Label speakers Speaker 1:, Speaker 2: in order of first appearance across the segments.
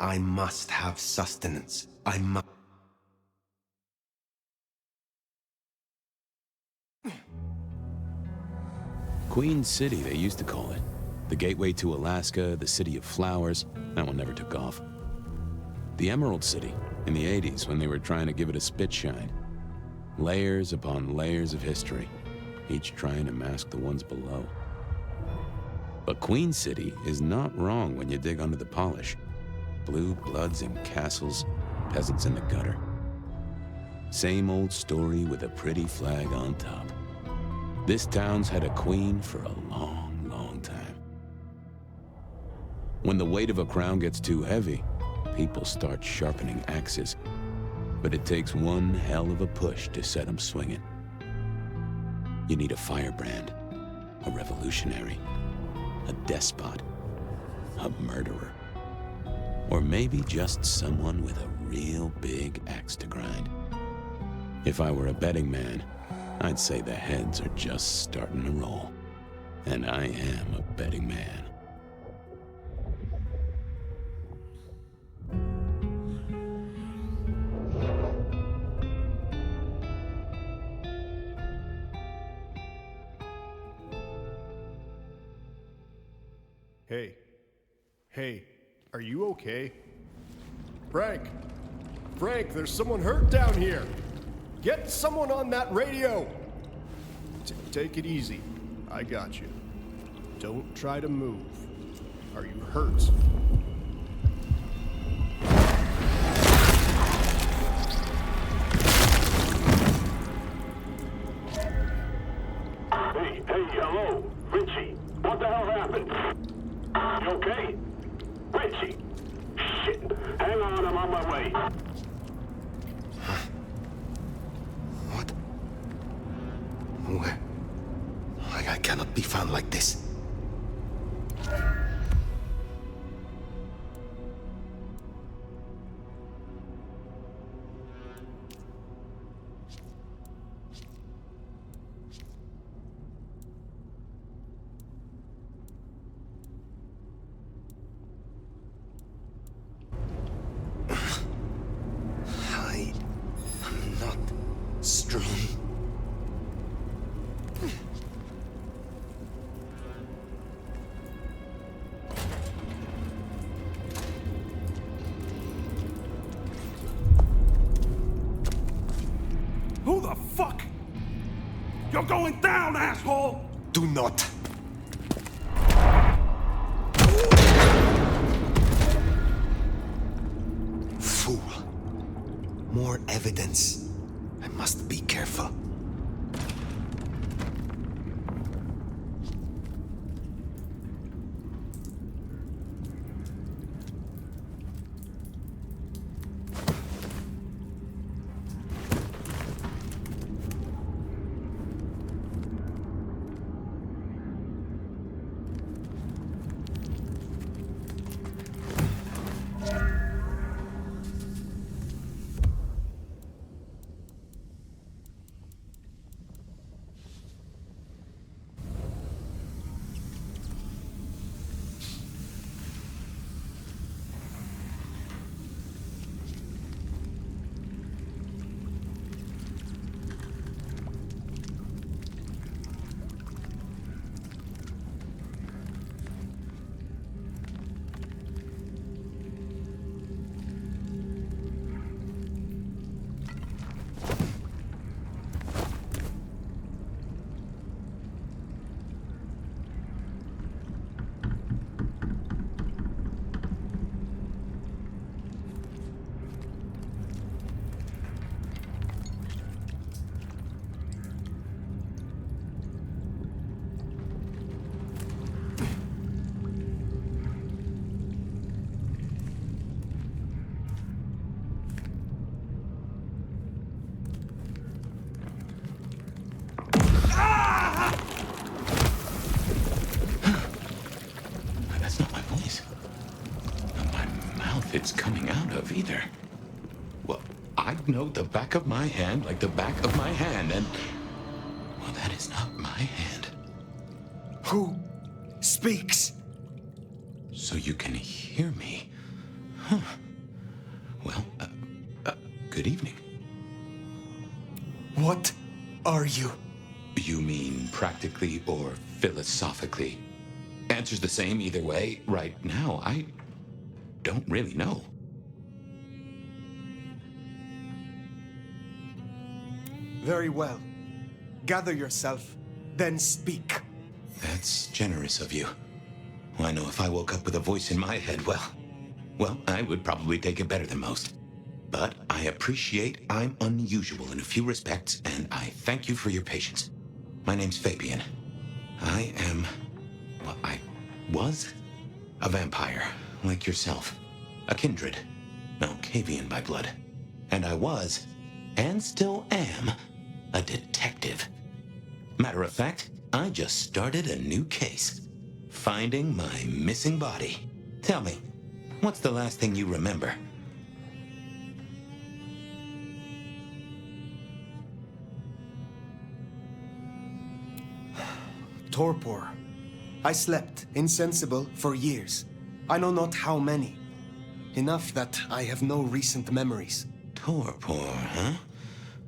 Speaker 1: I must have sustenance. I must.
Speaker 2: Queen City, they used to call it. The gateway to Alaska, the city of flowers. That one never took off. The Emerald City, in the 80s, when they were trying to give it a spit shine. Layers upon layers of history, each trying to mask the ones below. But Queen City is not wrong when you dig under the polish. Blue bloods in castles, peasants in the gutter. Same old story with a pretty flag on top. This town's had a queen for a long, long time. When the weight of a crown gets too heavy, people start sharpening axes. But it takes one hell of a push to set them swinging. You need a firebrand, a revolutionary, a despot, a murderer. Or maybe just someone with a real big axe to grind. If I were a betting man, I'd say the heads are just starting to roll. And I am a betting man.
Speaker 3: Hey, are you okay? Frank, there's someone hurt down here. Get someone on that radio. Take it easy. I got you. Don't try to move. Are you hurt?
Speaker 4: Hey, hello, Richie. What the hell happened? You okay? Richie! Shit! Hang on, I'm on my way.
Speaker 1: What? Where? I cannot be found like this.
Speaker 5: Who the fuck? You're going down, asshole!
Speaker 1: Do not. Fool. More evidence. I must be careful.
Speaker 2: It's coming out of either. Well, I know the back of my hand like the back of my hand, and well, that is not my hand.
Speaker 1: Who speaks?
Speaker 2: So you can hear me.
Speaker 6: Well, good evening.
Speaker 1: What are you?
Speaker 6: You mean practically or philosophically? Answer's the same either way. Right now, I don't really know.
Speaker 1: Very well. Gather yourself, then speak.
Speaker 6: That's generous of you. I know if I woke up with a voice in my head, well, I would probably take it better than most. But I appreciate I'm unusual in a few respects, and I thank you for your patience. My name's Fabian. I am, well, I was a vampire, like yourself. A kindred, Malkavian by blood. And I was, and still am, a detective. Matter of fact, I just started a new case. Finding my missing body. Tell me, what's the last thing you remember?
Speaker 1: Torpor. I slept, insensible, for years. I know not how many. Enough that I have no recent memories.
Speaker 6: Torpor, huh?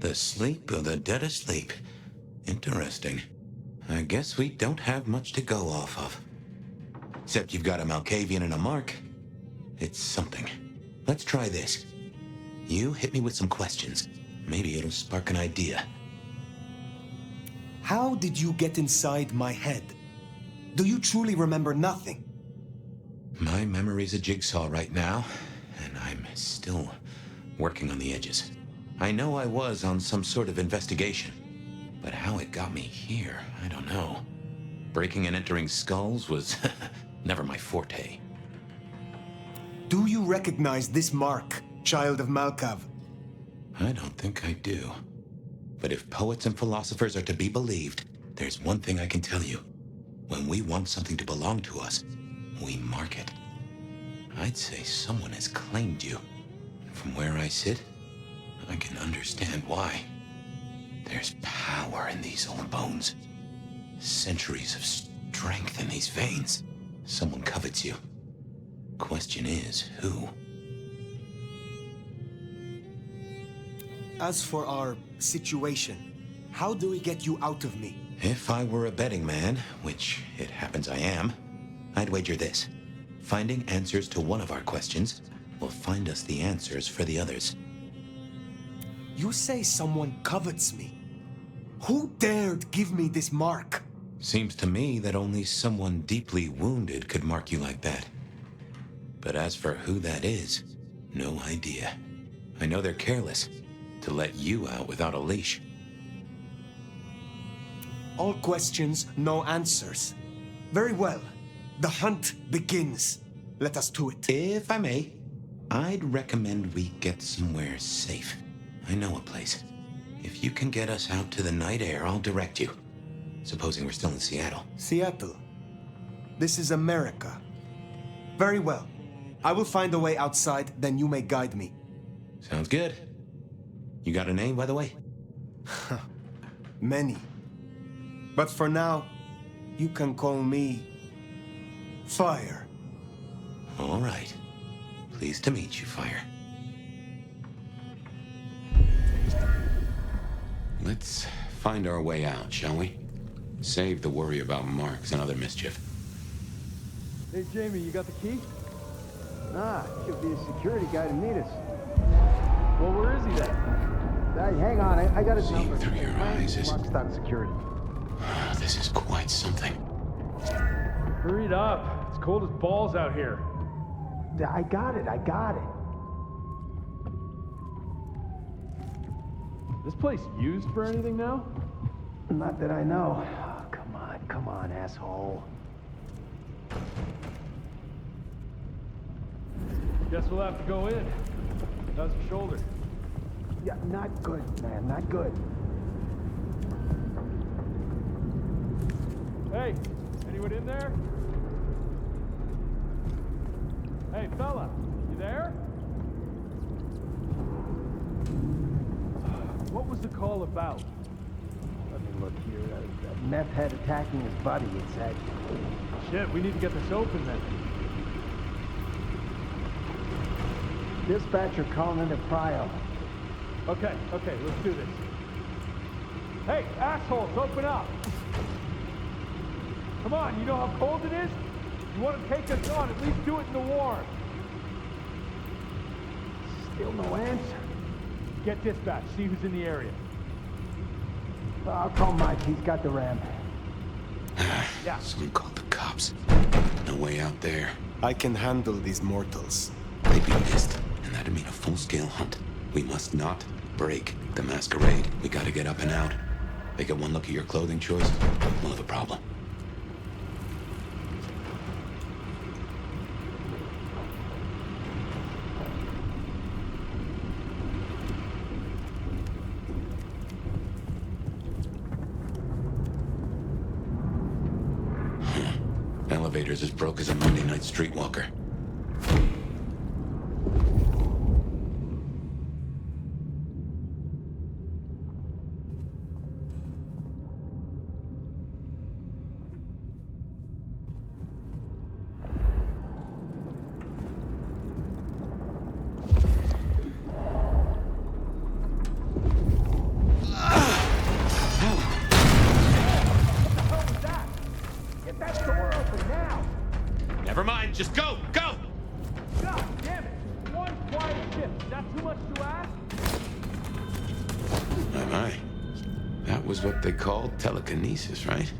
Speaker 6: The sleep of the dead asleep. Interesting. I guess we don't have much to go off of. Except you've got a Malkavian and a mark. It's something. Let's try this. You hit me with some questions. Maybe it'll spark an idea.
Speaker 1: How did you get inside my head? Do you truly remember nothing?
Speaker 6: My memory's a jigsaw right now, and I'm still working on the edges. I know I was on some sort of investigation, but how it got me here, I don't know. Breaking and entering skulls was never my forte.
Speaker 1: Do you recognize this mark, child of Malkav?
Speaker 6: I don't think I do. But if poets and philosophers are to be believed, there's one thing I can tell you. When we want something to belong to us, we mark it. I'd say someone has claimed you. From where I sit, I can understand why. There's power in these old bones. Centuries of strength in these veins. Someone covets you. Question is, who?
Speaker 1: As for our situation, how do we get you out of me?
Speaker 6: If I were a betting man, which it happens I am, I'd wager this. Finding answers to one of our questions will find us the answers for the others.
Speaker 1: You say someone covets me. Who dared give me this mark?
Speaker 6: Seems to me that only someone deeply wounded could mark you like that. But as for who that is, no idea. I know they're careless to let you out without a leash.
Speaker 1: All questions, no answers. Very well. The hunt begins. Let us to it.
Speaker 6: If I may, I'd recommend we get somewhere safe. I know a place. If you can get us out to the night air, I'll direct you. Supposing we're still in Seattle.
Speaker 1: Seattle. This is America. Very well. I will find a way outside, then you may guide me.
Speaker 6: Sounds good. You got a name, by the way?
Speaker 1: Many. But for now, you can call me Fire.
Speaker 6: All right. Pleased to meet you, Fire.
Speaker 2: Let's find our way out, shall we? Save the worry about marks and other mischief.
Speaker 3: Hey, Jamie, you got the key?
Speaker 7: Nah, should be a security guy to meet us.
Speaker 3: Well, where is he then?
Speaker 7: Hey, hang on, I got his
Speaker 2: Seeing
Speaker 7: number.
Speaker 2: through your eyes is...
Speaker 7: Lockstock security.
Speaker 2: This is quite something.
Speaker 3: Hurry it up. It's cold as balls out here.
Speaker 7: I got it.
Speaker 3: This place used for anything now?
Speaker 7: Not that I know. Oh, come on, asshole.
Speaker 3: Guess we'll have to go in. How's your shoulder?
Speaker 7: Yeah, not good, man, not good.
Speaker 3: Hey, anyone in there? Hey, fella, you there? What was the call about?
Speaker 7: Let me look here. A meth head attacking his buddy, it said.
Speaker 3: Shit, we need to get this open then.
Speaker 7: Dispatcher calling into Prio.
Speaker 8: Okay, let's do this. Hey, assholes, open up! Come on, you know how cold it is? You want to take us on, at least do it in the warm.
Speaker 7: Still no answer.
Speaker 8: Get dispatch, see who's in the area.
Speaker 7: I'll call Mike, he's got the ramp.
Speaker 8: Yeah.
Speaker 2: Someone called the cops. No way out there.
Speaker 1: I can handle these mortals.
Speaker 2: They'd be pissed, and that'd mean a full-scale hunt. We must not break the masquerade. We gotta get up and out. They get one look at your clothing choice, we'll have a problem. Elevator's as broke as a Monday night streetwalker. Never mind, just go! Go!
Speaker 8: God damn it! One quiet shift. Is that too much to ask?
Speaker 2: My. That was what they called telekinesis, right?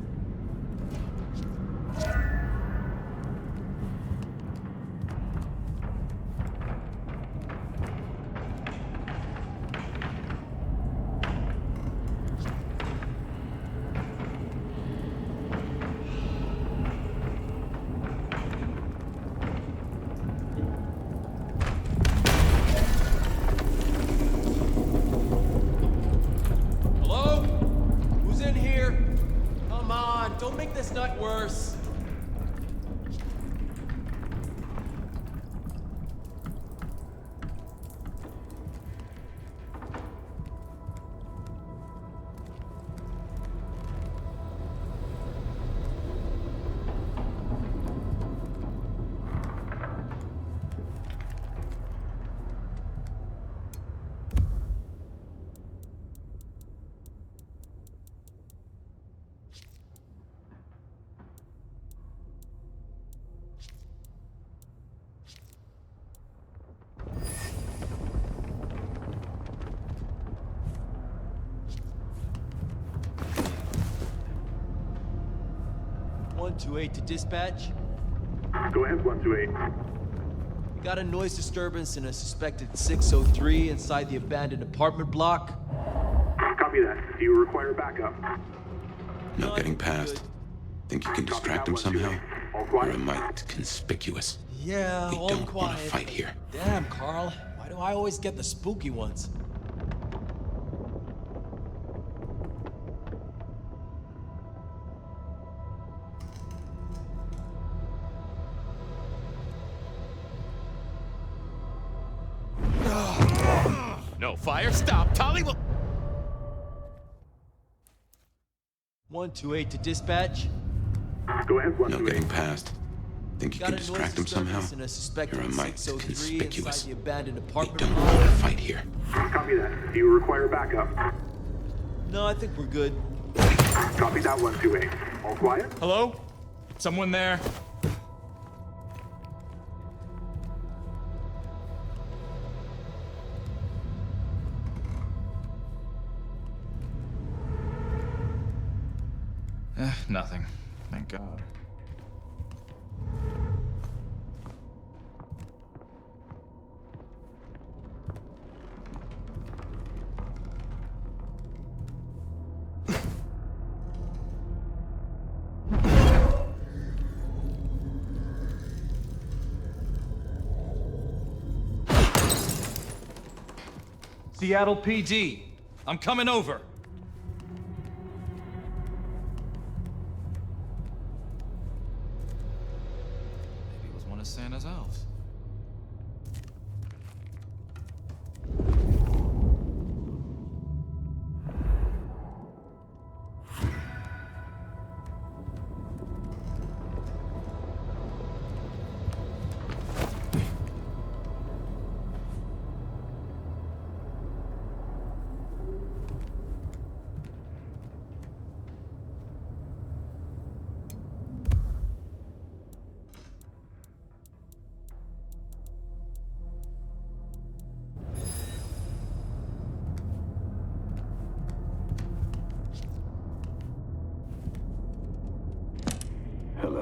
Speaker 9: To dispatch.
Speaker 4: Go ahead, 128.
Speaker 9: We got a noise disturbance in a suspected 603 inside the abandoned apartment block.
Speaker 4: Copy that. Do you require backup?
Speaker 2: No getting past. Think you can distract him somehow? Or am I conspicuous?
Speaker 9: Yeah,
Speaker 2: we
Speaker 9: all
Speaker 2: don't
Speaker 9: quiet.
Speaker 2: want to fight here.
Speaker 9: Damn, Carl. Why do I always get the spooky ones?
Speaker 2: No fire, stop. Tolly will...
Speaker 9: 128 to dispatch.
Speaker 4: Go ahead, 128.
Speaker 2: No getting past. Think you
Speaker 9: Got
Speaker 2: can
Speaker 9: a noise
Speaker 2: distract him somehow?
Speaker 9: disturbance in a suspected
Speaker 2: Or am I
Speaker 9: 603
Speaker 2: conspicuous?
Speaker 9: inside the abandoned
Speaker 2: We
Speaker 9: apartment
Speaker 2: don't
Speaker 9: block.
Speaker 2: want to fight here.
Speaker 4: Copy that. Do you require backup?
Speaker 9: No, I think we're good.
Speaker 4: Copy that, 128. All quiet?
Speaker 10: Hello? Someone there? Nothing. Thank God. Seattle PD. I'm coming over. Maybe it was one of Santa's elves.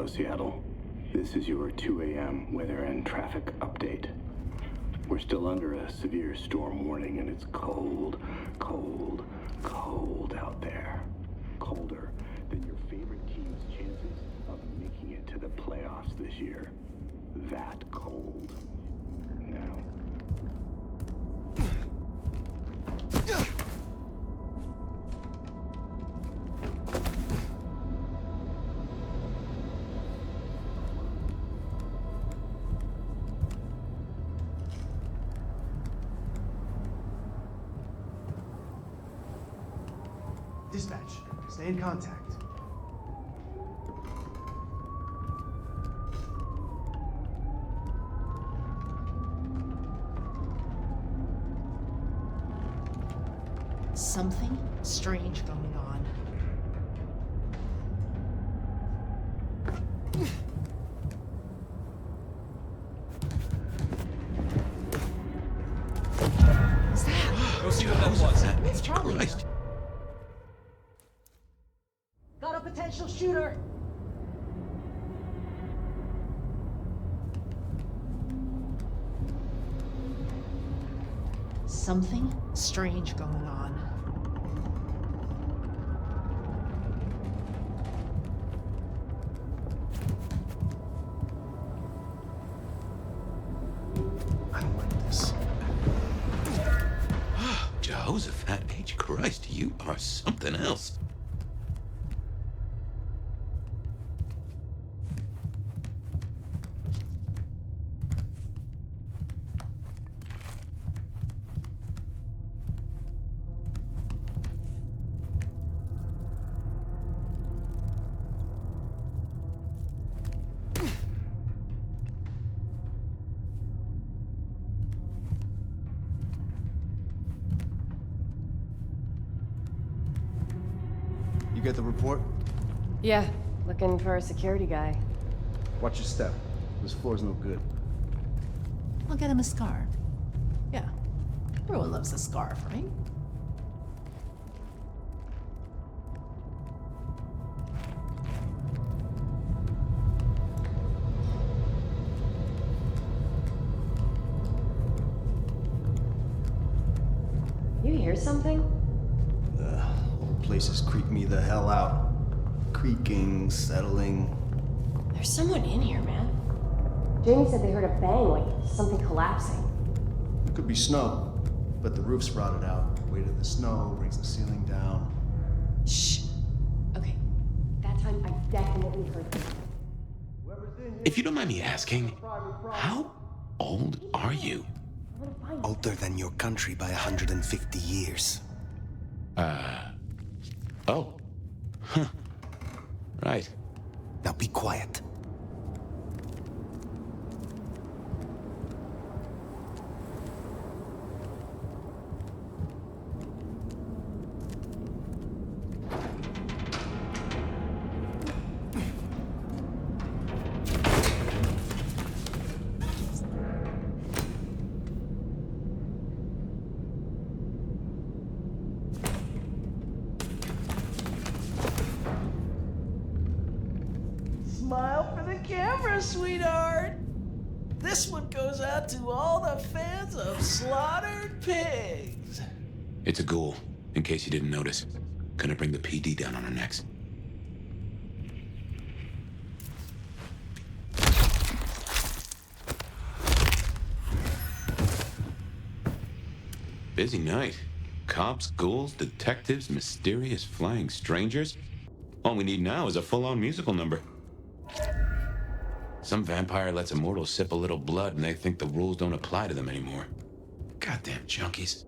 Speaker 11: Seattle. This is your 2 a.m. weather and traffic update. We're still under a severe storm warning, and it's cold, cold, cold out there. Colder than your favorite team's chances of making it to the playoffs this year. That cold. Now.
Speaker 1: Dispatch, stay in contact.
Speaker 12: Something strange going on. What's that?
Speaker 10: Go see what that was.
Speaker 12: It's Charlie.
Speaker 6: Christ.
Speaker 12: Got a potential shooter. Something strange going on.
Speaker 1: I don't like this.
Speaker 6: Jehoshaphat H. Christ, you are something else.
Speaker 1: You get the report?
Speaker 13: Yeah, looking for a security guy.
Speaker 7: Watch your step. This floor's no good.
Speaker 12: I'll get him a scar. Yeah. Everyone loves a scarf, right?
Speaker 13: You hear something?
Speaker 7: The whole place has creeped me the hell out. Creaking, settling.
Speaker 13: There's someone in here, man. Jamie said they heard a bang, like something collapsing.
Speaker 7: It could be snow, but the roof's rotted out. The weight of the snow brings the ceiling down.
Speaker 13: Shh. Okay. That time I definitely heard something.
Speaker 6: If you don't mind me asking, how old are you?
Speaker 1: Older than your country by 150 years.
Speaker 6: Oh. Huh. Right.
Speaker 1: Now be quiet.
Speaker 14: Smile for the camera, sweetheart. This one goes out to all the fans of slaughtered pigs.
Speaker 6: It's a ghoul, in case you didn't notice. Gonna bring the PD down on our necks. Busy night. Cops, ghouls, detectives, mysterious flying strangers. All we need now is a full-on musical number. Some vampire lets a mortal sip a little blood and they think the rules don't apply to them anymore. Goddamn junkies.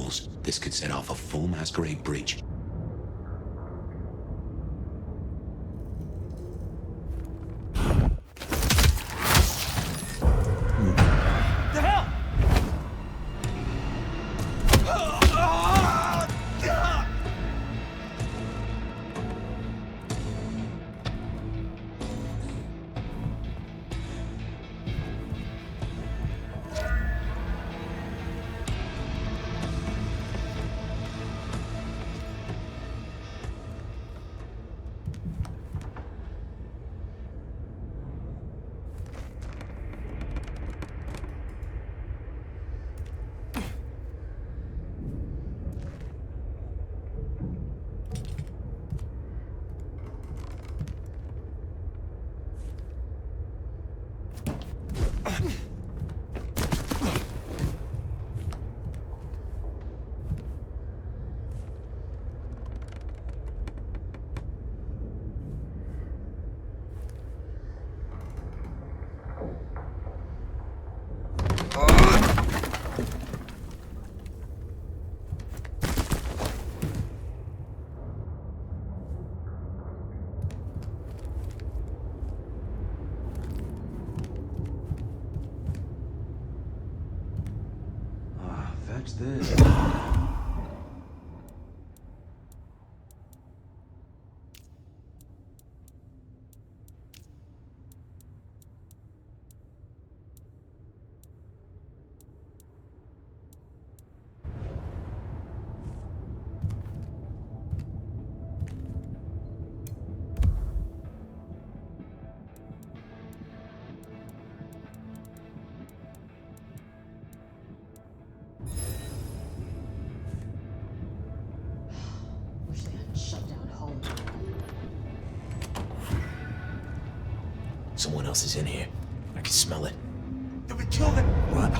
Speaker 6: controls. This could set off a full Masquerade breach.
Speaker 14: The hell?
Speaker 9: Fetch this.
Speaker 13: Wish they hadn't shut down home.
Speaker 15: Someone else is in here. I can smell it.
Speaker 5: Did we kill them? What?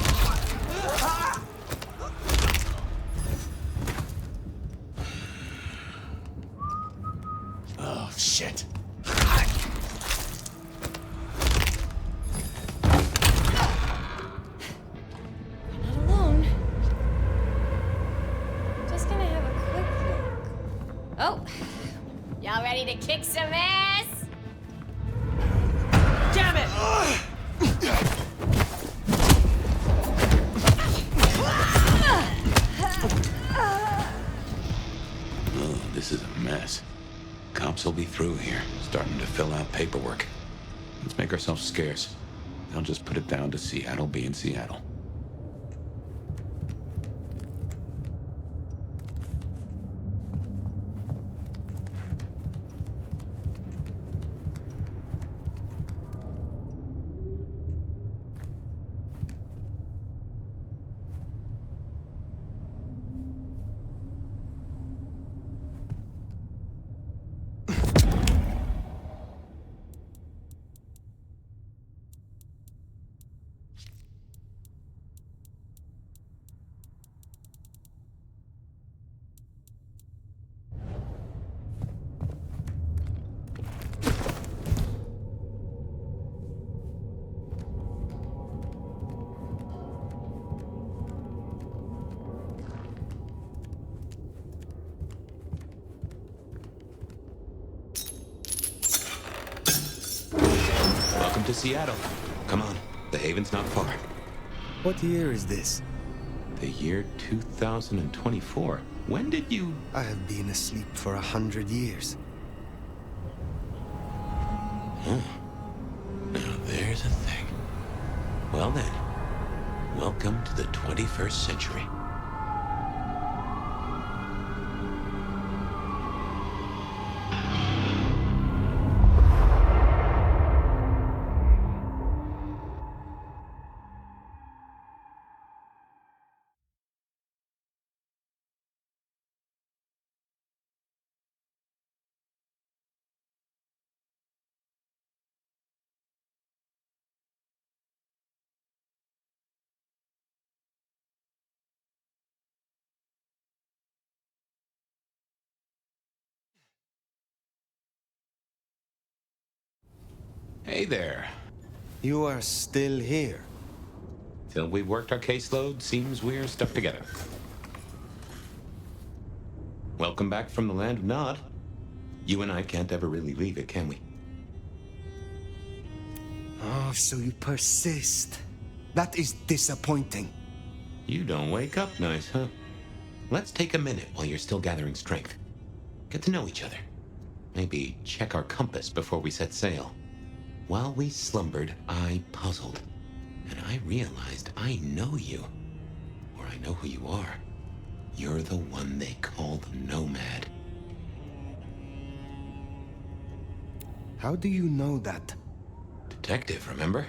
Speaker 15: Oh, shit.
Speaker 13: Not alone. Just gonna have a quick look. Oh, y'all ready to kick some ass?
Speaker 14: Damn it!
Speaker 2: Oh, this is a mess. Cops will be through here, starting to fill out paperwork. Let's make ourselves scarce. They'll just put it down to Seattle being Seattle.
Speaker 6: Welcome to Seattle. Come on, the haven's not far.
Speaker 1: What year is this?
Speaker 6: The year 2024. When did you...
Speaker 1: I have been asleep for 100 years.
Speaker 6: Huh. Now there's a thing. Well then, welcome to the 21st century.
Speaker 2: Hey there.
Speaker 1: You are still here.
Speaker 6: Till we've worked our caseload, seems we're stuck together. Welcome back from the land of Nod. You and I can't ever really leave it, can we?
Speaker 1: Oh, so you persist. That is disappointing.
Speaker 6: You don't wake up nice, huh? Let's take a minute while you're still gathering strength. Get to know each other. Maybe check our compass before we set sail. While we slumbered, I puzzled. And I realized I know you. Or I know who you are. You're the one they call the Nomad.
Speaker 1: How do you know that?
Speaker 6: Detective, remember?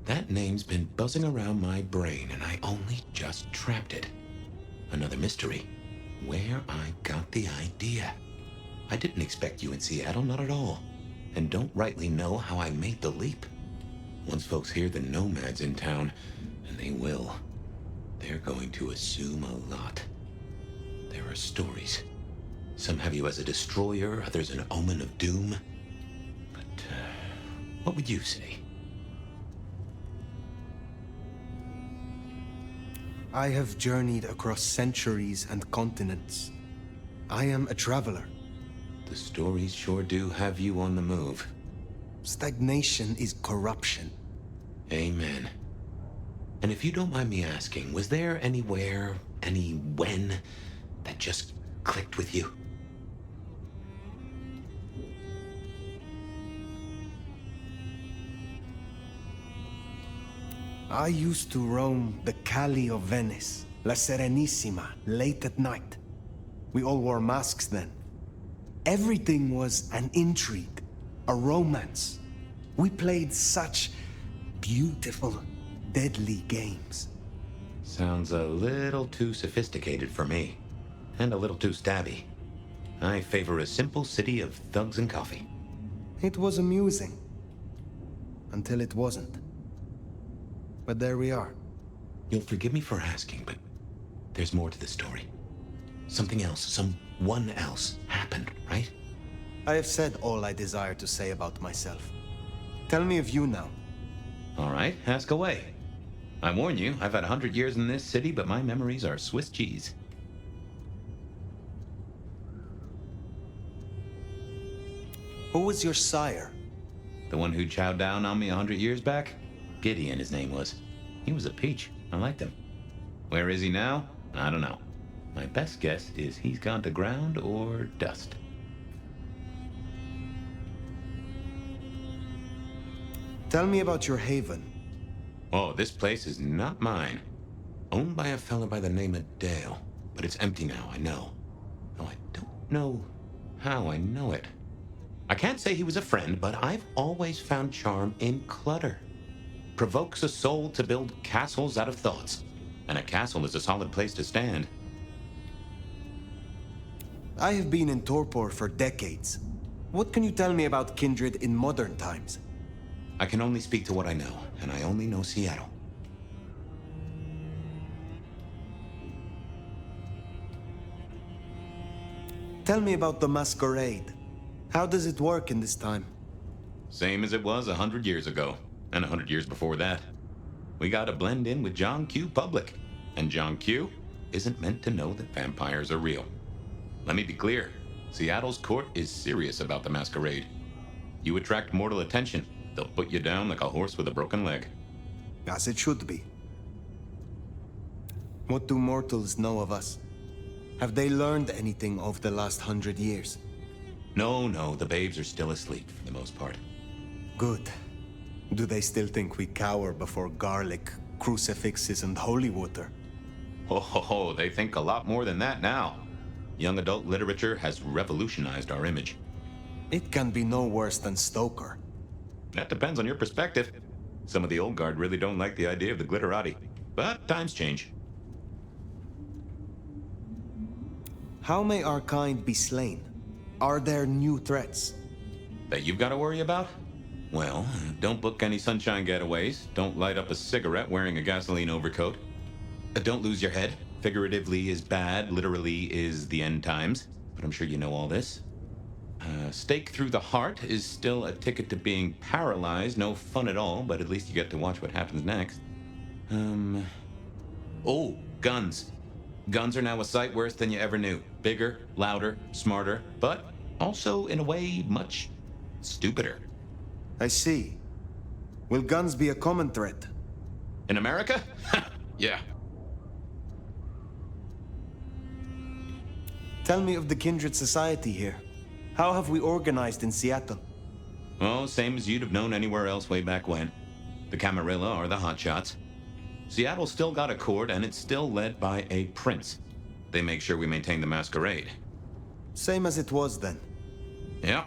Speaker 6: That name's been buzzing around my brain, and I only just trapped it. Another mystery. Where I got the idea. I didn't expect you in Seattle, not at all. And don't rightly know how I made the leap. Once folks hear the Nomad's in town, and they will, they're going to assume a lot. There are stories. Some have you as a destroyer, others an omen of doom. But, what would you say?
Speaker 1: I have journeyed across centuries and continents. I am a traveler.
Speaker 6: The stories sure do have you on the move.
Speaker 1: Stagnation is corruption.
Speaker 6: Amen. And if you don't mind me asking, was there anywhere, any when, that just clicked with you?
Speaker 1: I used to roam the Calle of Venice, La Serenissima, late at night. We all wore masks then. Everything was an intrigue, a romance. We played such beautiful, deadly games.
Speaker 6: Sounds a little too sophisticated for me. And a little too stabby. I favor a simple city of thugs and coffee.
Speaker 1: It was amusing. Until it wasn't. But there we are.
Speaker 6: You'll forgive me for asking, but there's more to the story. Something else, someone else happened, right?
Speaker 1: I have said all I desire to say about myself. Tell me of you now.
Speaker 6: All right, ask away. I warn you, I've had 100 years in this city, but my memories are Swiss cheese.
Speaker 1: Who was your sire?
Speaker 6: The one who chowed down on me 100 years back? Gideon, his name was. He was a peach. I liked him. Where is he now? I don't know. My best guess is he's gone to ground or dust.
Speaker 1: Tell me about your haven.
Speaker 6: Oh, this place is not mine. Owned by a fella by the name of Dale. But it's empty now, I know. Though I don't know how I know it. I can't say he was a friend, but I've always found charm in clutter. Provokes a soul to build castles out of thoughts. And a castle is a solid place to stand.
Speaker 1: I have been in torpor for decades. What can you tell me about Kindred in modern times?
Speaker 6: I can only speak to what I know, and I only know Seattle.
Speaker 1: Tell me about the Masquerade. How does it work in this time?
Speaker 6: Same as it was 100 years ago, and 100 years before that. We gotta blend in with John Q. Public, and John Q. isn't meant to know that vampires are real. Let me be clear, Seattle's court is serious about the Masquerade. You attract mortal attention, they'll put you down like a horse with a broken leg.
Speaker 1: As it should be. What do mortals know of us? Have they learned anything over the last 100 years?
Speaker 6: No, the babes are still asleep for the most part.
Speaker 1: Good. Do they still think we cower before garlic, crucifixes, and holy water?
Speaker 6: Oh, they think a lot more than that now. Young adult literature has revolutionized our image.
Speaker 1: It can be no worse than Stoker.
Speaker 6: That depends on your perspective. Some of the old guard really don't like the idea of the glitterati. But times change.
Speaker 1: How may our kind be slain? Are there new threats?
Speaker 6: That you've got to worry about? Well, don't book any sunshine getaways. Don't light up a cigarette wearing a gasoline overcoat. Don't lose your head. Figuratively is bad, literally is the end times. But I'm sure you know all this. Stake through the heart is still a ticket to being paralyzed. No fun at all, but at least you get to watch what happens next. Oh, guns. Guns are now a sight worse than you ever knew. Bigger, louder, smarter, but also, in a way, much stupider.
Speaker 1: I see. Will guns be a common threat?
Speaker 6: In America? Yeah.
Speaker 1: Tell me of the kindred society here. How have we organized in Seattle?
Speaker 6: Oh, same as you'd have known anywhere else way back when. The Camarilla are the hotshots. Seattle's still got a court, and it's still led by a prince. They make sure we maintain the Masquerade.
Speaker 1: Same as it was then.
Speaker 6: Yeah,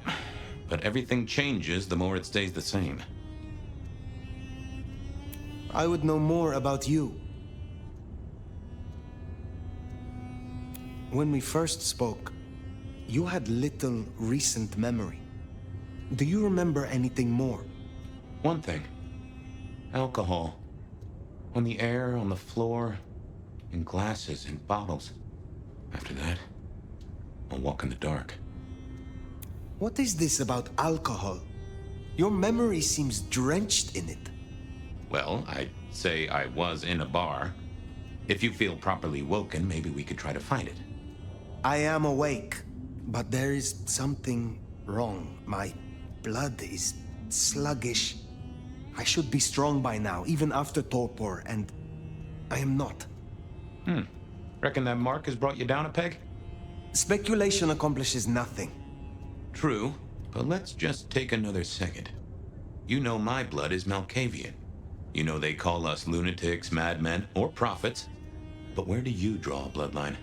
Speaker 6: but everything changes the more it stays the same.
Speaker 1: I would know more about you. When we first spoke, you had little recent memory. Do you remember anything more?
Speaker 6: One thing. Alcohol. On the air, on the floor, in glasses, in bottles. After that, I'll walk in the dark.
Speaker 1: What is this about alcohol? Your memory seems drenched in it.
Speaker 6: Well, I'd say I was in a bar. If you feel properly woken, maybe we could try to find it.
Speaker 1: I am awake, but there is something wrong. My blood is sluggish. I should be strong by now, even after torpor, and I am not.
Speaker 6: Reckon that mark has brought you down a peg?
Speaker 1: Speculation accomplishes nothing.
Speaker 6: True, but let's just take another second. You know my blood is Malkavian. You know they call us lunatics, madmen, or prophets. But where do you draw a bloodline?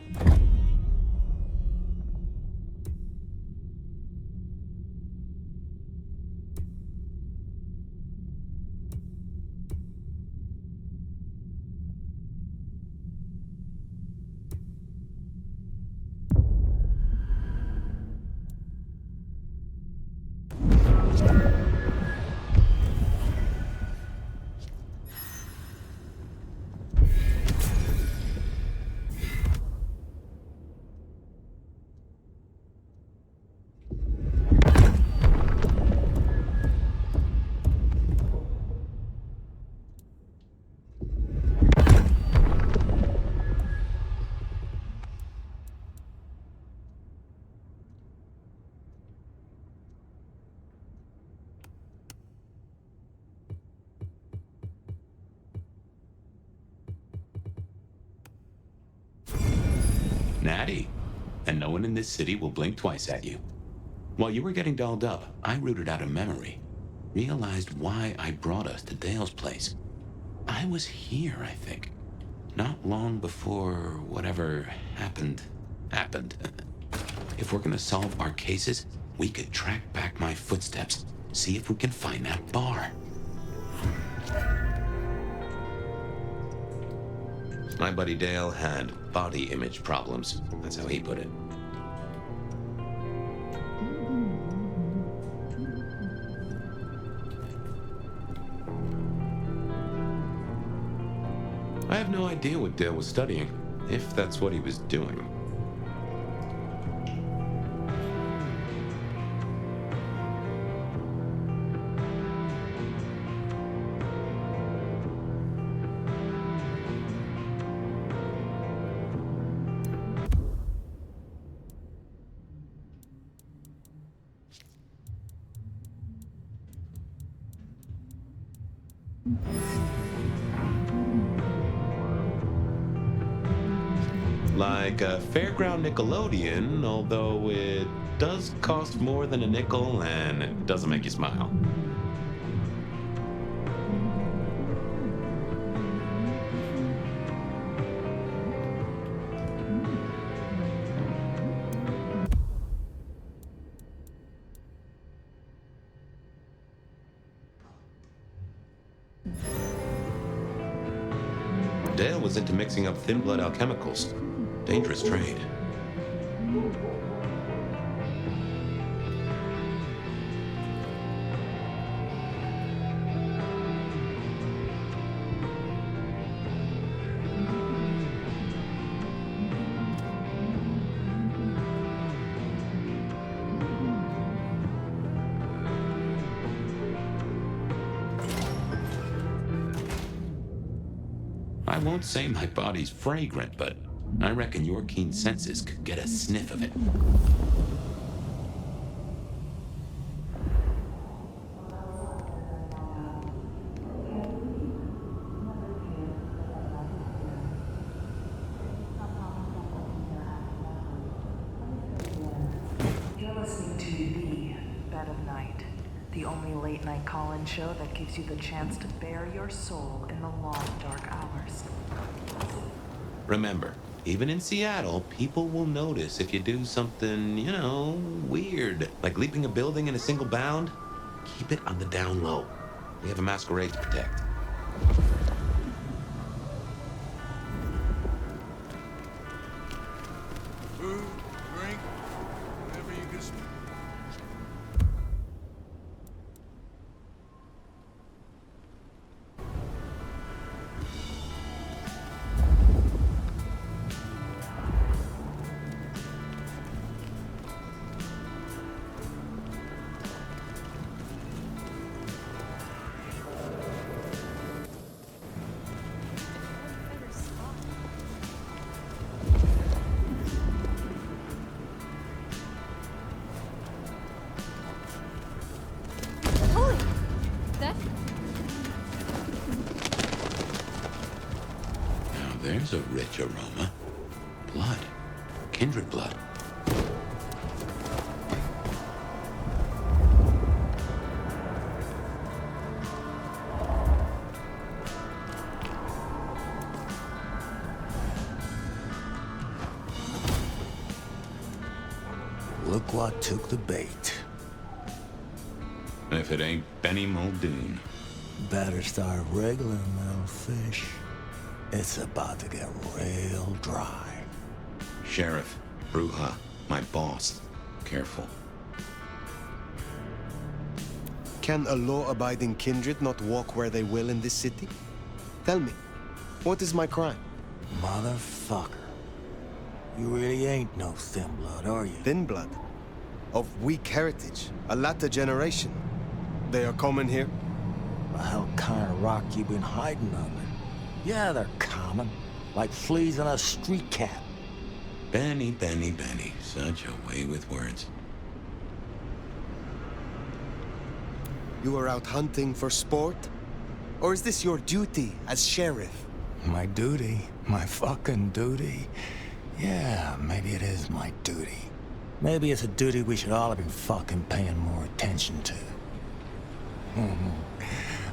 Speaker 6: Natty. And no one in this city will blink twice at you. While you were getting dolled up, I rooted out a memory. Realized why I brought us to Dale's place. I was here, I think. Not long before whatever happened. If we're gonna solve our cases, we could track back my footsteps. See if we can find that bar. My buddy Dale had body image problems. That's how he put it. I have no idea what Dale was studying, if that's what he was doing. Like a fairground Nickelodeon, although it does cost more than a nickel and it doesn't make you smile. Dale was into mixing up thin blood alchemicals. Dangerous trade. I won't say my body's fragrant, but I reckon your keen senses could get a sniff of it.
Speaker 16: You're listening to The Bed of Night, the only late-night call-in show that gives you the chance to bare your soul in the long, dark hours.
Speaker 6: Remember, even in Seattle, people will notice if you do something, you know, weird. Like leaping a building in a single bound. Keep it on the down low. We have a masquerade to protect.
Speaker 5: Food, drink, whatever you can spare.
Speaker 6: There's a rich aroma. Blood. Kindred blood.
Speaker 15: Look what took the bait.
Speaker 6: If it ain't Benny Muldoon.
Speaker 15: Better start wriggling, little fish. It's about to get real dry.
Speaker 6: Sheriff, Bruja, my boss. Careful.
Speaker 1: Can a law-abiding kindred not walk where they will in this city? Tell me, what is my crime?
Speaker 15: Motherfucker. You really ain't no thin blood, are you?
Speaker 1: Thin blood? Of weak heritage, a latter generation. They are common here?
Speaker 15: The hell kind of rock you been hiding under? Yeah, they're common. Like fleas on a street cat.
Speaker 6: Benny, Benny, Benny. Such a way with words.
Speaker 1: You are out hunting for sport? Or is this your duty as sheriff?
Speaker 15: My duty? My fucking duty? Yeah, maybe it is my duty. Maybe it's a duty we should all have been fucking paying more attention to.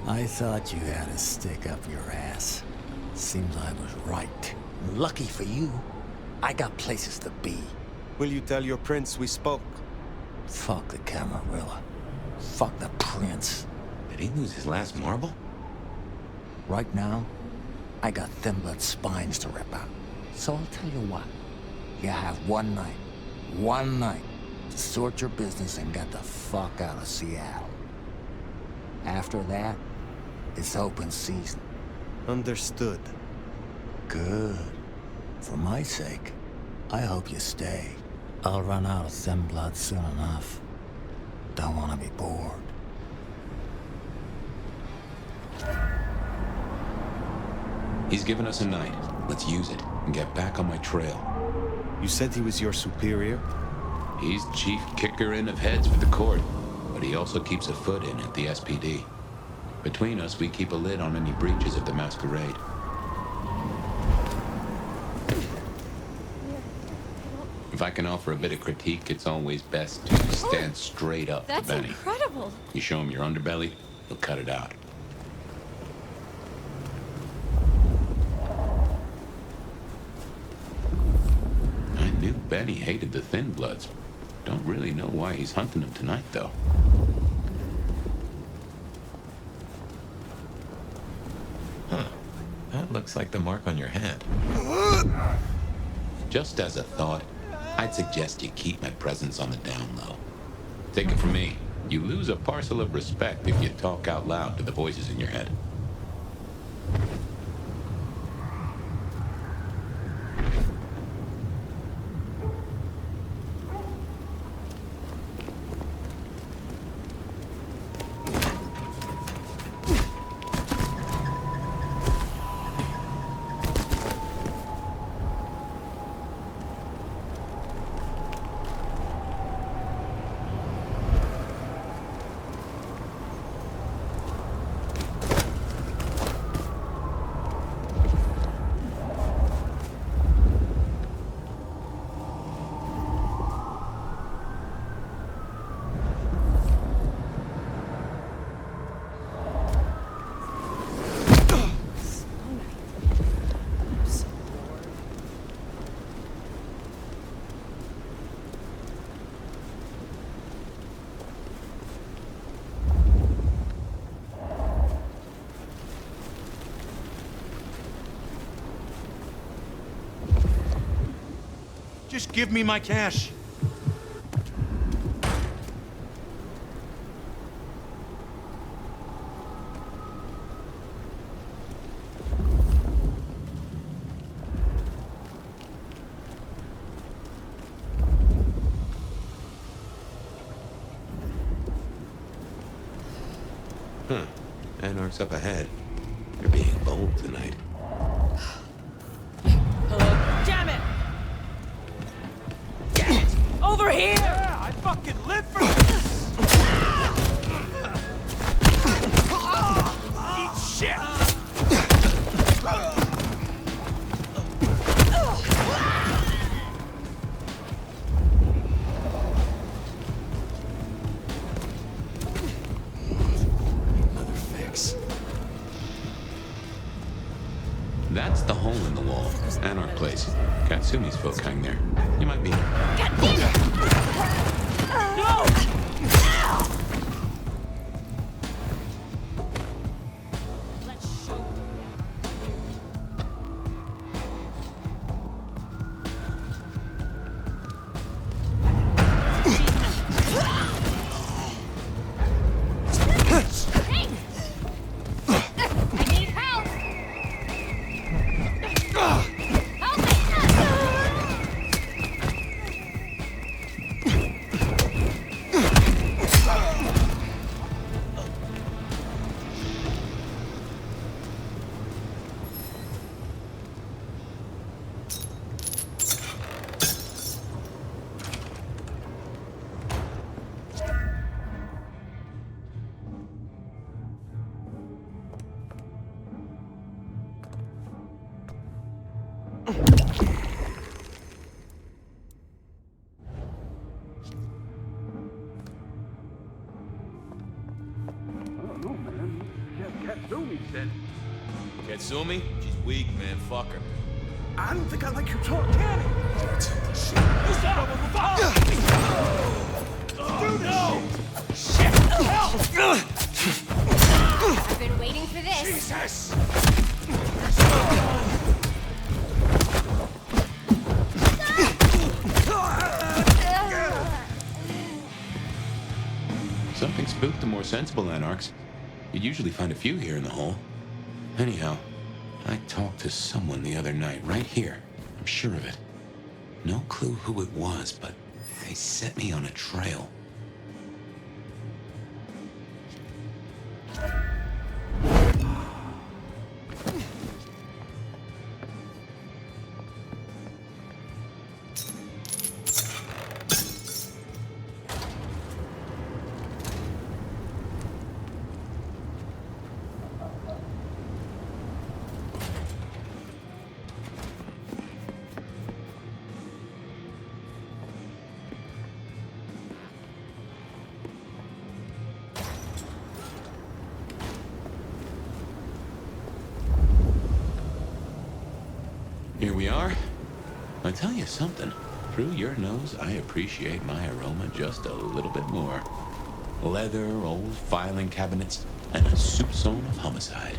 Speaker 15: I thought you had a stick up your ass. Seems I was right. Lucky for you, I got places to be.
Speaker 1: Will you tell your prince we spoke?
Speaker 15: Fuck the Camarilla. Fuck the prince.
Speaker 6: Did he lose his last marble?
Speaker 15: Right now, I got thin blood spines to rip out. So I'll tell you what. You have one night, to sort your business and get the fuck out of Seattle. After that, it's open season.
Speaker 1: Understood.
Speaker 15: Good. For my sake, I hope you stay. I'll run out of thin blood soon enough. Don't want to be bored.
Speaker 6: He's given us a night. Let's use it and get back on my trail.
Speaker 1: You said he was your superior?
Speaker 6: He's chief kicker in of heads for the court, but he also keeps a foot in at the SPD. Between us, we keep a lid on any breaches of the Masquerade. If I can offer a bit of critique, it's always best to stand straight up to Benny.
Speaker 17: That's incredible.
Speaker 6: You show him your underbelly, he'll cut it out. I knew Benny hated the Thin Bloods. Don't really know why he's hunting them tonight, though. Huh. That looks like the mark on your head. Just as a thought, I'd suggest you keep my presence on the down low. Take it from me, you lose a parcel of respect if you talk out loud to the voices in your head.
Speaker 10: Just give me my cash.
Speaker 6: Huh. Anarch's up ahead. They're being bold tonight.
Speaker 14: Hello? Damn it! Damn it! Over here!
Speaker 10: Yeah, I fucking live for this! Eat shit!
Speaker 2: That's the hole in the wall. Anarch place. Katsumi's folk hang there. You might be.
Speaker 14: God damn it! No! Let's show
Speaker 2: Katsumi? She's weak, man. Fuck her.
Speaker 5: I don't think I like your talk, Danny.
Speaker 10: You son of a fuck! Dude, no! Shit! Help!
Speaker 13: I've been waiting for this.
Speaker 10: Jesus!
Speaker 2: Something spooked the more sensible anarchs. You'd usually find a few here in the hole. Anyhow, I talked to someone the other night, right here. I'm sure of it. No clue who it was, but they set me on a trail. Here we are. I tell you something. Through your nose, I appreciate my aroma just a little bit more. Leather, old filing cabinets, and a soupçon of homicide.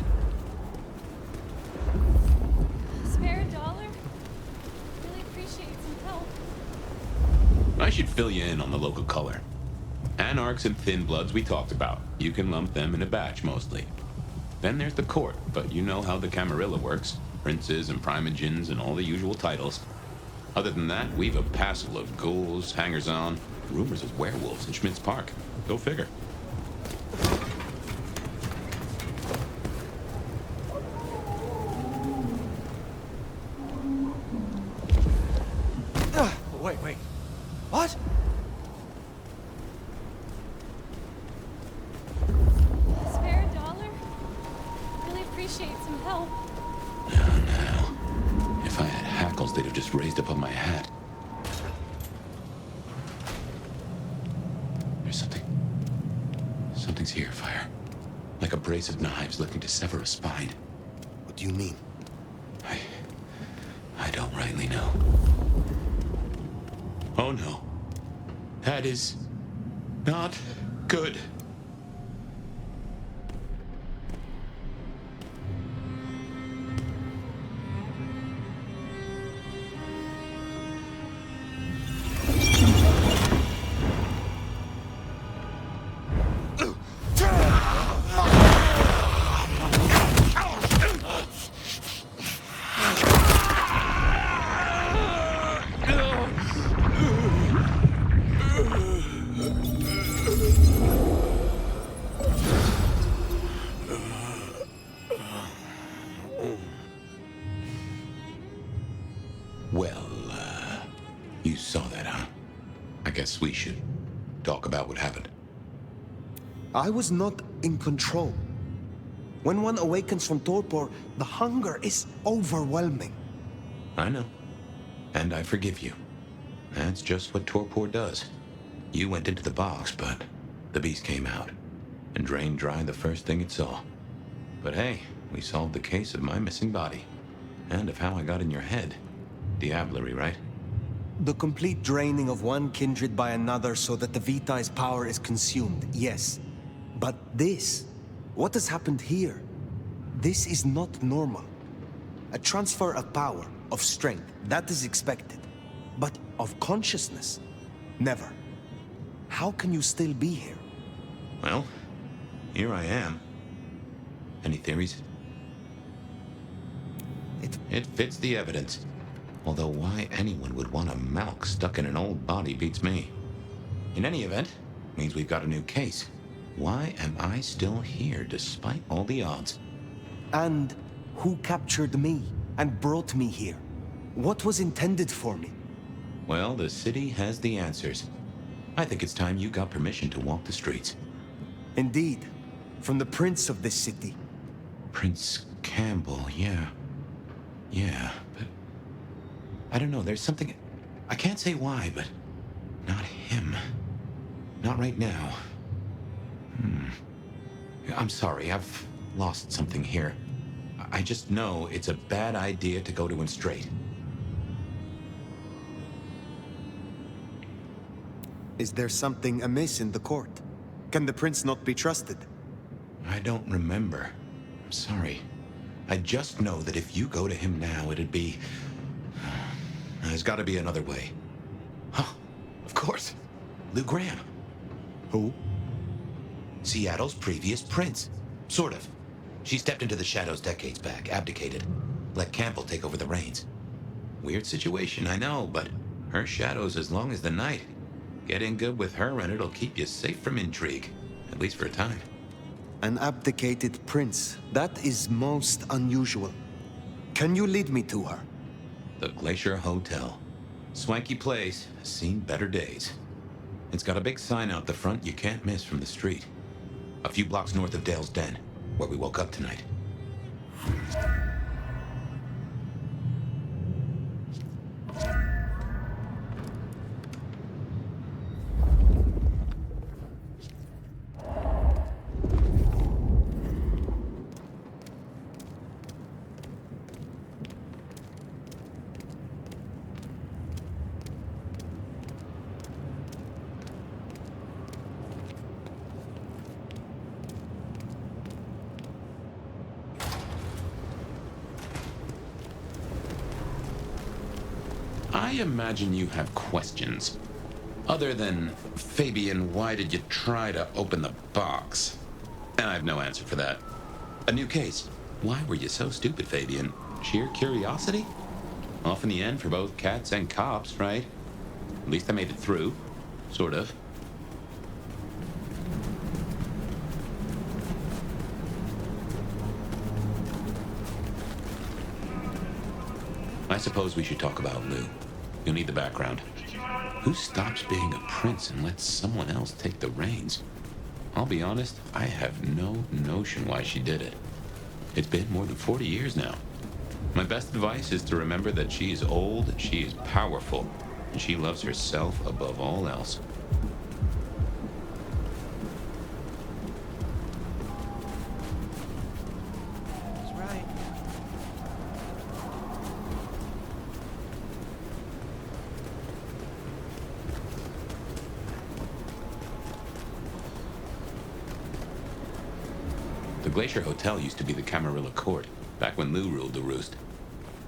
Speaker 17: Spare $1? Really appreciate some help.
Speaker 2: I should fill you in on the local color. Anarchs and Thin Bloods we talked about. You can lump them in a batch mostly. Then there's the court, but you know how the Camarilla works. Princes and primogens and all the usual titles. Other than that, we've a passel of ghouls, hangers-on, rumors of werewolves in Schmidt's Park. Go figure.
Speaker 10: Wait. What?
Speaker 17: Spare $1? Really appreciate some help.
Speaker 2: Now. If I had hackles, they'd have just raised up on my hat. There's something. Something's here, Fire. Like a brace of knives looking to sever a spine.
Speaker 1: What do you mean?
Speaker 2: I don't rightly know. Oh no. That is not good.
Speaker 6: Well, you saw that, huh? I guess we should talk about what happened.
Speaker 1: I was not in control. When one awakens from torpor, the hunger is overwhelming.
Speaker 6: I know. And I forgive you. That's just what torpor does. You went into the box, but the beast came out and drained dry the first thing it saw. But hey, we solved the case of my missing body. And of how I got in your head. Diablerie, right?
Speaker 1: The complete draining of one kindred by another so that the Vitae's power is consumed, yes. But this, what has happened here? This is not normal. A transfer of power, of strength, that is expected. But of consciousness, never. How can you still be here?
Speaker 6: Well, here I am. Any theories? It fits the evidence. Although why anyone would want a Malk stuck in an old body beats me. In any event, means we've got a new case. Why am I still here despite all the odds?
Speaker 1: And who captured me and brought me here? What was intended for me?
Speaker 6: Well, the city has the answers. I think it's time you got permission to walk the streets.
Speaker 1: Indeed. From the prince of this city.
Speaker 6: Prince Campbell, yeah. Yeah, but... I don't know, there's something... I can't say why, but... Not him. Not right now. I'm sorry, I've lost something here. I just know it's a bad idea to go to him straight.
Speaker 1: Is there something amiss in the court? Can the prince not be trusted?
Speaker 6: I don't remember. I'm sorry. I just know that if you go to him now, it'd be... There's gotta be another way. Huh, of course. Lou Graham.
Speaker 1: Who?
Speaker 6: Seattle's previous prince. Sort of. She stepped into the shadows decades back, abdicated. Let Campbell take over the reins. Weird situation, I know, but her shadow's as long as the night. Get in good with her and it'll keep you safe from intrigue. At least for a time.
Speaker 1: An abdicated prince. That is most unusual. Can you lead me to her?
Speaker 6: The Glacier Hotel. Swanky place, has seen better days. It's got a big sign out the front you can't miss from the street. A few blocks north of Dale's Den, where we woke up tonight. I imagine you have questions. Other than, Fabian, why did you try to open the box? And I have no answer for that. A new case. Why were you so stupid, Fabian? Sheer curiosity? Off in the end for both cats and cops, right? At least I made it through. Sort of. I suppose we should talk about Lou. You'll need the background. Who stops being a prince and lets someone else take the reins? I'll be honest, I have no notion why she did it. It's been more than 40 years now. My best advice is to remember that she is old, she is powerful, and she loves herself above all else. The Glacier Hotel used to be the Camarilla Court, back when Lou ruled the roost.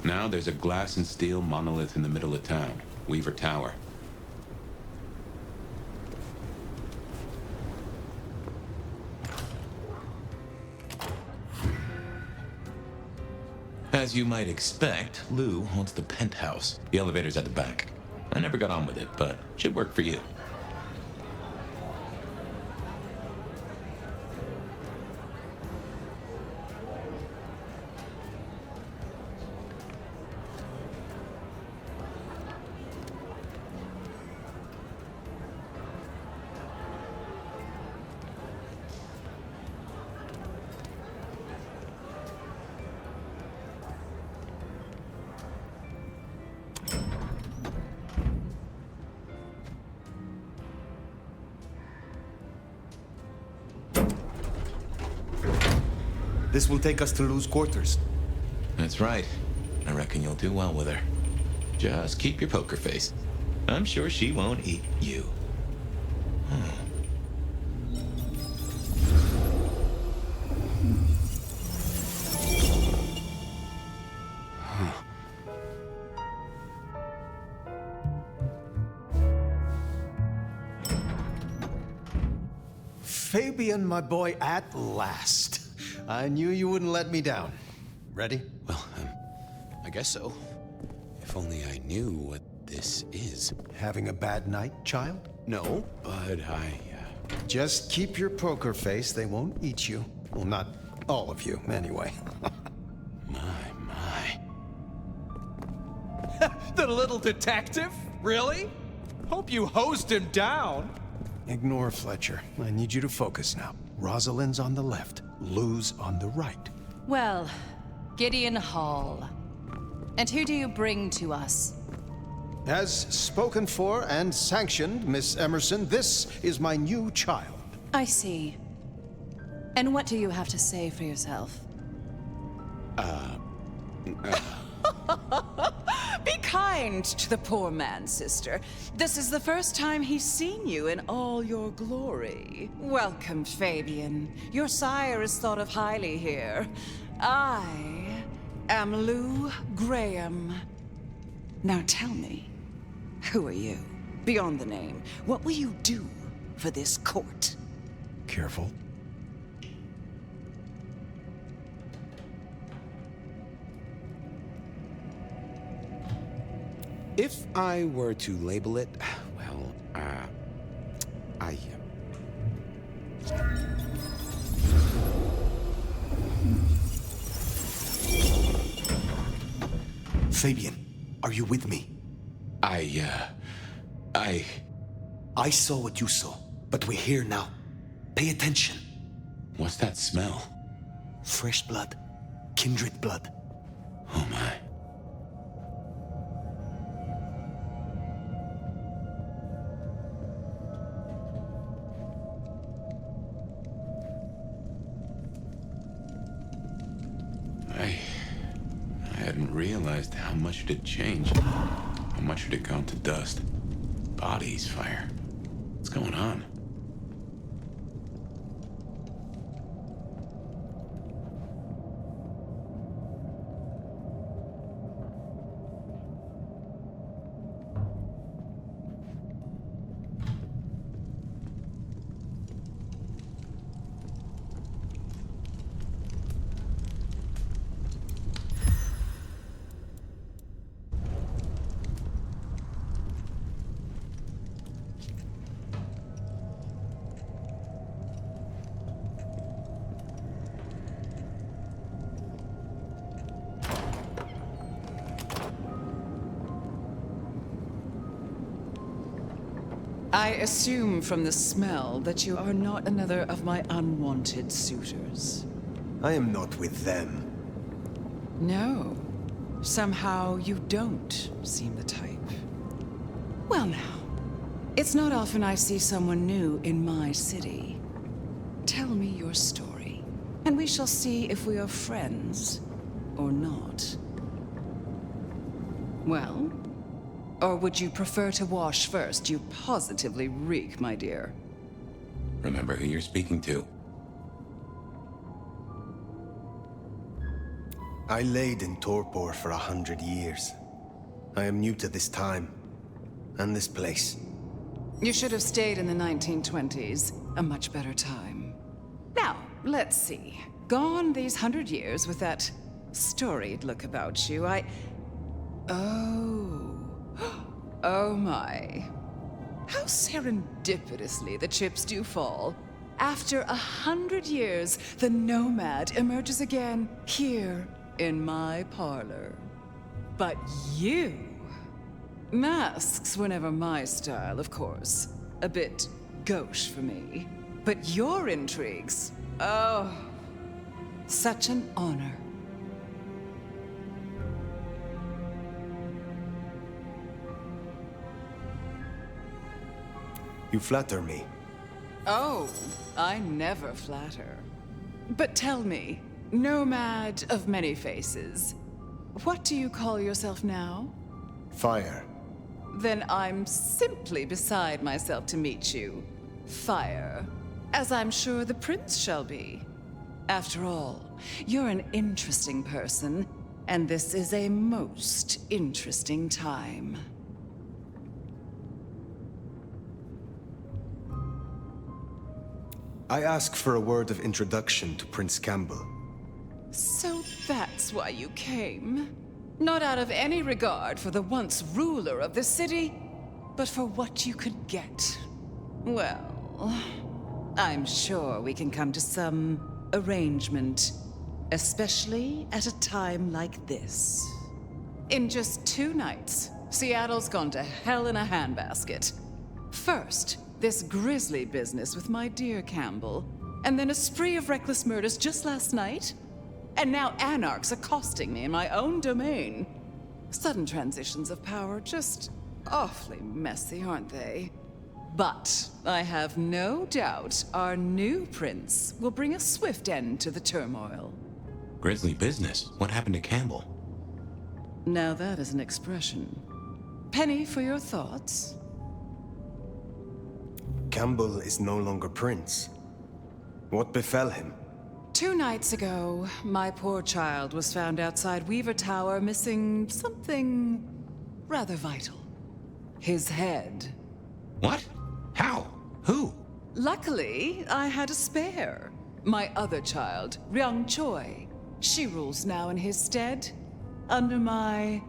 Speaker 6: Now there's a glass and steel monolith in the middle of town, Weaver Tower. As you might expect, Lou owns the penthouse. The elevator's at the back. I never got on with it, but should work for you.
Speaker 1: This will take us to lose quarters.
Speaker 6: That's right. I reckon you'll do well with her. Just keep your poker face. I'm sure she won't eat you.
Speaker 7: Fabian, my boy, at last. I knew you wouldn't let me down. Ready?
Speaker 2: Well, I guess so. If only I knew what this is.
Speaker 7: Having a bad night, child?
Speaker 2: No, but
Speaker 7: Just keep your poker face. They won't eat you. Well, not all of you, anyway.
Speaker 2: My.
Speaker 10: The little detective? Really? Hope you hosed him down.
Speaker 7: Ignore Fletcher. I need you to focus now. Rosalind's on the left, Lou's on the right.
Speaker 18: Well, Gideon Hall. And who do you bring to us?
Speaker 7: As spoken for and sanctioned, Miss Emerson, this is my new child.
Speaker 18: I see. And what do you have to say for yourself? Be kind to the poor man, sister. This is the first time he's seen you in all your glory. Welcome, Fabian. Your sire is thought of highly here. I am Lou Graham. Now tell me, who are you? Beyond the name, what will you do for this court?
Speaker 7: Careful.
Speaker 2: If I were to label it, well,
Speaker 1: Fabian, are you with me? I saw what you saw, but we're here now. Pay attention.
Speaker 2: What's that smell?
Speaker 1: Fresh blood. Kindred blood.
Speaker 2: Oh my. I hadn't realized how much it had changed. How much it had gone to dust. Bodies, fire. What's going on?
Speaker 18: I assume from the smell that you are not another of my unwanted suitors.
Speaker 1: I am not with them.
Speaker 18: No. Somehow you don't seem the type. Well now, it's not often I see someone new in my city. Tell me your story, and we shall see if we are friends or not. Well? Or would you prefer to wash first? You positively reek, my dear.
Speaker 6: Remember who you're speaking to.
Speaker 1: I laid in torpor for 100 years. I am new to this time, and this place.
Speaker 18: You should have stayed in the 1920s. A much better time. Now, let's see. Gone these 100 years with that storied look about you, Oh my. How serendipitously the chips do fall. After 100 years, the nomad emerges again here in my parlor. But you... Masks were never my style, of course. A bit gauche for me. But your intrigues... Oh, such an honor.
Speaker 1: You flatter me.
Speaker 18: Oh, I never flatter. But tell me, nomad of many faces. What do you call yourself now?
Speaker 1: Fire.
Speaker 18: Then I'm simply beside myself to meet you. Fire. As I'm sure the prince shall be. After all, you're an interesting person, and this is a most interesting time.
Speaker 1: I ask for a word of introduction to Prince Campbell.
Speaker 18: So that's why you came? Not out of any regard for the once ruler of the city, but for what you could get. Well, I'm sure we can come to some arrangement, especially at a time like this. In just 2 nights, Seattle's gone to hell in a handbasket. First, this grisly business with my dear Campbell, and then a spree of reckless murders just last night. And now anarchs accosting me in my own domain. Sudden transitions of power, just awfully messy, aren't they? But I have no doubt our new prince will bring a swift end to the turmoil.
Speaker 6: Grisly business? What happened to Campbell?
Speaker 18: Now that is an expression. Penny for your thoughts?
Speaker 1: Campbell is no longer prince. What befell him?
Speaker 18: 2 nights ago, my poor child was found outside Weaver Tower missing something rather vital. His head.
Speaker 6: What? How? Who?
Speaker 18: Luckily, I had a spare. My other child, Ryung Choi. She rules now in his stead, under my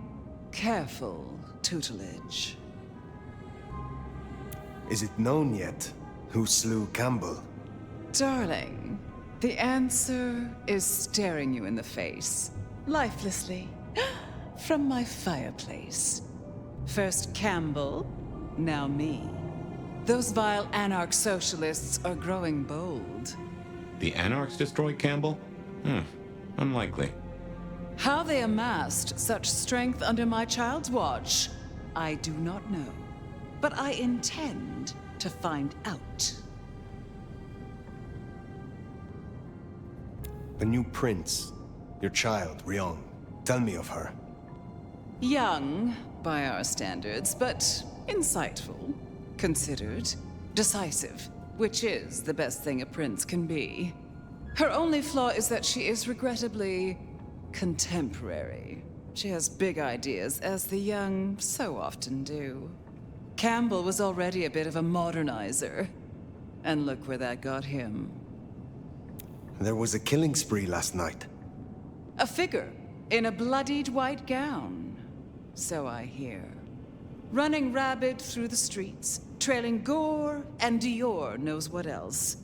Speaker 18: careful tutelage.
Speaker 1: Is it known yet who slew Campbell?
Speaker 18: Darling, the answer is staring you in the face, lifelessly, from my fireplace. First Campbell, now me. Those vile anarch socialists are growing bold.
Speaker 6: The anarchs destroyed Campbell? Unlikely.
Speaker 18: How they amassed such strength under my child's watch, I do not know. But I intend to find out.
Speaker 1: The new prince, your child, Ryung. Tell me of her.
Speaker 18: Young, by our standards, but insightful, considered, decisive, which is the best thing a prince can be. Her only flaw is that she is regrettably contemporary. She has big ideas, as the young so often do. Campbell was already a bit of a modernizer, and look where that got him.
Speaker 1: There was a killing spree last night.
Speaker 18: A figure in a bloodied white gown, so I hear. Running rabid through the streets, trailing gore and Dior knows what else.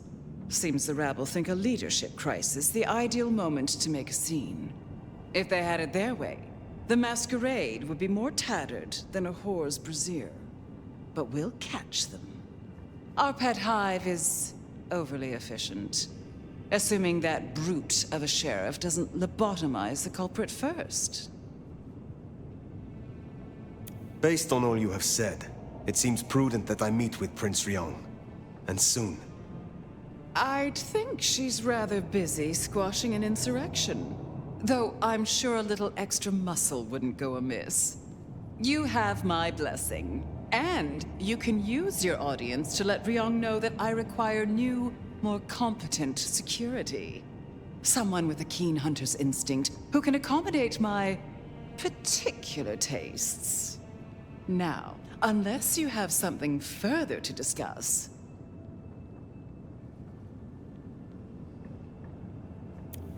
Speaker 18: Seems the rabble think a leadership crisis the ideal moment to make a scene. If they had it their way, the Masquerade would be more tattered than a whore's brassiere. But we'll catch them. Our pet hive is overly efficient, assuming that brute of a sheriff doesn't lobotomize the culprit first.
Speaker 1: Based on all you have said, it seems prudent that I meet with Prince Ryung. And soon.
Speaker 18: I'd think she's rather busy squashing an insurrection. Though I'm sure a little extra muscle wouldn't go amiss. You have my blessing. And you can use your audience to let Ryung know that I require new, more competent security. Someone with a keen hunter's instinct who can accommodate my particular tastes. Now, unless you have something further to discuss.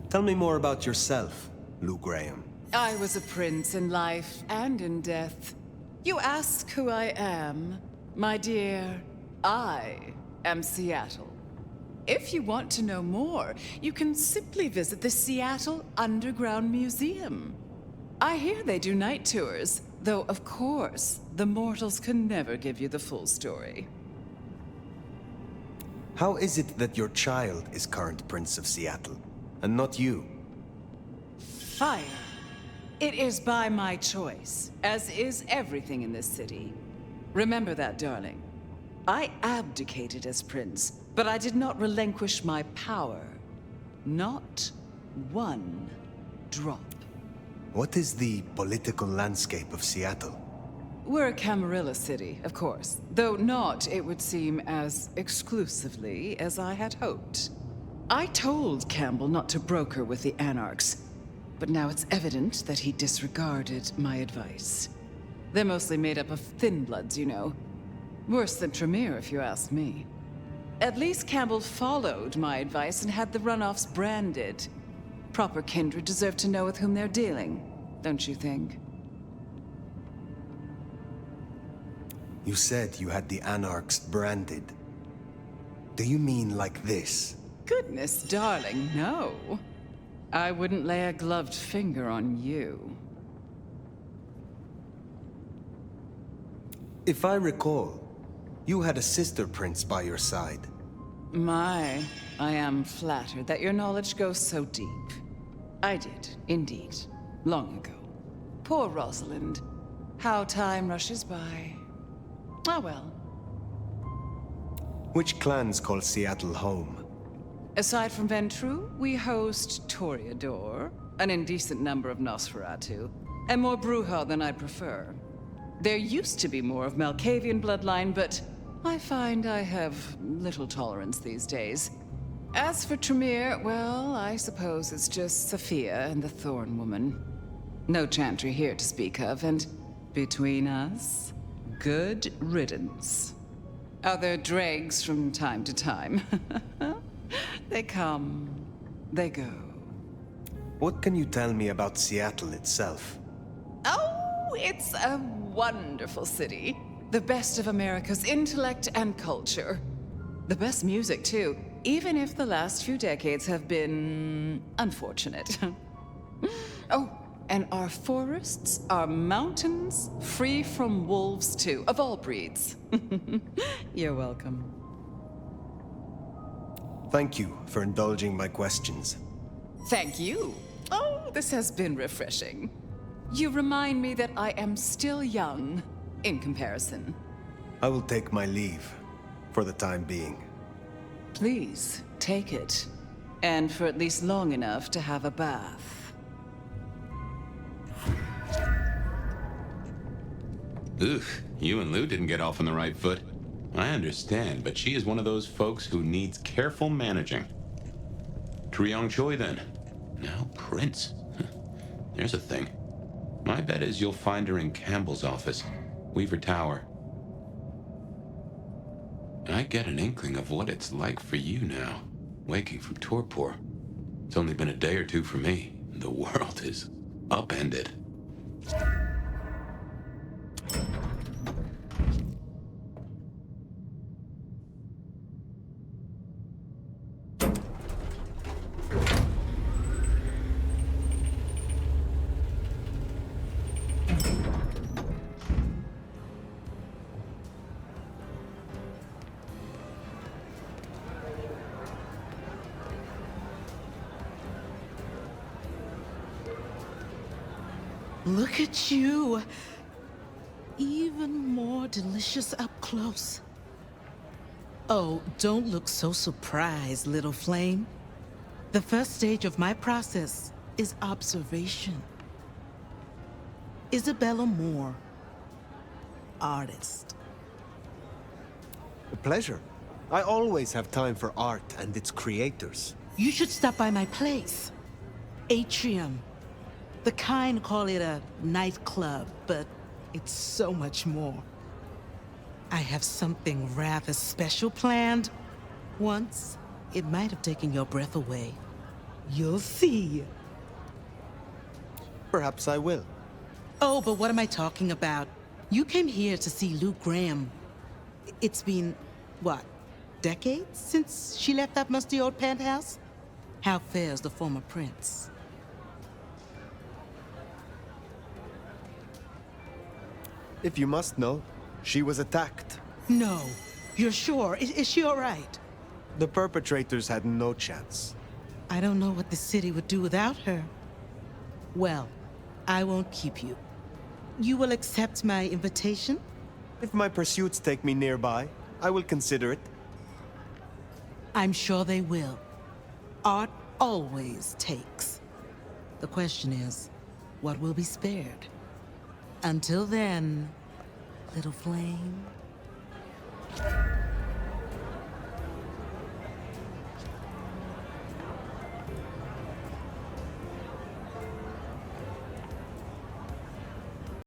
Speaker 1: Tell me more about yourself, Lou Graham.
Speaker 18: I was a prince in life and in death. You ask who I am. My dear, I am Seattle. If you want to know more, you can simply visit the Seattle Underground Museum. I hear they do night tours, though of course, the mortals can never give you the full story.
Speaker 1: How is it that your child is current Prince of Seattle, and not you?
Speaker 18: Fire. It is by my choice, as is everything in this city. Remember that, darling. I abdicated as prince, but I did not relinquish my power. Not one drop.
Speaker 1: What is the political landscape of Seattle?
Speaker 18: We're a Camarilla city, of course, though not, it would seem, as exclusively as I had hoped. I told Campbell not to broker with the Anarchs, but now it's evident that he disregarded my advice. They're mostly made up of thin bloods, you know. Worse than Tremere, if you ask me. At least Campbell followed my advice and had the runoffs branded. Proper kindred deserve to know with whom they're dealing, don't you think?
Speaker 1: You said you had the Anarchs branded. Do you mean like this?
Speaker 18: Goodness, darling, no. I wouldn't lay a gloved finger on you.
Speaker 1: If I recall, you had a sister prince by your side.
Speaker 18: I am flattered that your knowledge goes so deep. I did, indeed, long ago. Poor Rosalind. How time rushes by. Ah well.
Speaker 1: Which clans call Seattle home?
Speaker 18: Aside from Ventru, we host Toreador, an indecent number of Nosferatu, and more Bruja than I'd prefer. There used to be more of Malkavian bloodline, but I find I have little tolerance these days. As for Tremere, well, I suppose it's just Sophia and the Thorn Woman. No Chantry here to speak of, and between us, good riddance. Other dregs from time to time. They come, they go.
Speaker 1: What can you tell me about Seattle itself?
Speaker 18: Oh, it's a wonderful city. The best of America's intellect and culture. The best music, too, even if the last few decades have been unfortunate. Oh, and our forests, our mountains, free from wolves, too, of all breeds. You're welcome.
Speaker 1: Thank you for indulging my questions.
Speaker 18: Thank you. Oh, this has been refreshing. You remind me that I am still young, in comparison.
Speaker 1: I will take my leave, for the time being.
Speaker 18: Please, take it. And for at least long enough to have a bath.
Speaker 2: Ugh, you and Lou didn't get off on the right foot. I understand, but she is one of those folks who needs careful managing. Treeong Choi, then. Now Prince. There's a thing. My bet is you'll find her in Campbell's office, Weaver Tower. I get an inkling of what it's like for you now, waking from torpor. It's only been a day or two for me. The world is upended.
Speaker 14: Look at you. Even more delicious up close. Oh, don't look so surprised, little flame. The first stage of my process is observation. Isabella Moore, artist.
Speaker 1: A pleasure. I always have time for art and its creators.
Speaker 14: You should stop by my place. Atrium. The kind call it a nightclub, but it's so much more. I have something rather special planned. Once, it might have taken your breath away. You'll see.
Speaker 1: Perhaps I will.
Speaker 14: Oh, but what am I talking about? You came here to see Lou Graham. It's been, what, decades since she left that musty old penthouse? How fares the former prince?
Speaker 1: If you must know, she was attacked.
Speaker 14: No. You're sure? Is she all right?
Speaker 1: The perpetrators had no chance.
Speaker 14: I don't know what the city would do without her. Well, I won't keep you. You will accept my invitation?
Speaker 1: If my pursuits take me nearby, I will consider it.
Speaker 14: I'm sure they will. Art always takes. The question is, what will be spared? Until then, little flame.